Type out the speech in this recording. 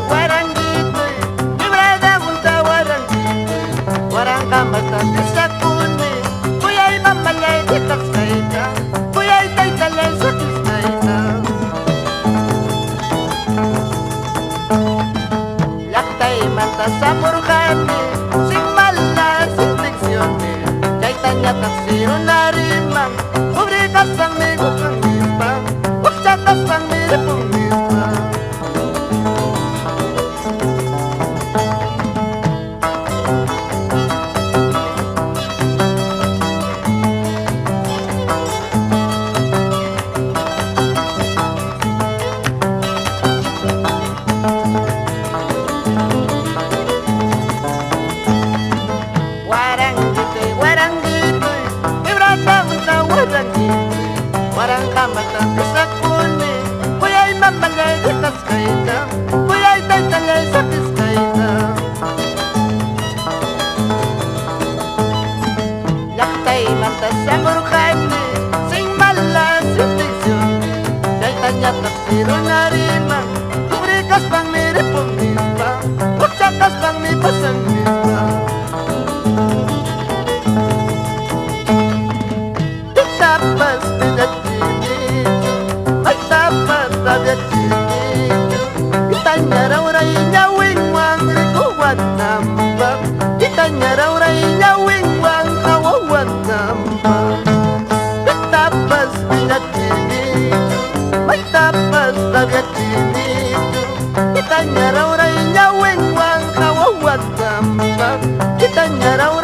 Warang gitu, ibrada unta warang gitu, warang kamata bisa kuni, kuyay mamalay ditak saita, kuyay tay talay sakis saita. Laktay mata sa murkani, sing mala sing diksiyoni, kay tanya taksiro narimang, kubrikas pang migo kang nispang, waksakas pang miripong nispang. Warang kamata bisa kuni, kuyay mamalay ditas kaita, kuyay tay talay sakis kaita. Laktay mata sa murkani, sing malas sing diksiyoni, kay tanya taksiro narimang, kubrikas pang miripong nispa, waksakas pang mipasang nispa. Tapas tidak ini, ay tapas tidak ini. Itanya rauray nyawing wang likuwan nambak, itanya rauray nyawing wang kawawan nambak. Tapas tidak ini, ay tapas tidak ini. Itanya rauray nyawing wang kawawan nambak, itanya rauray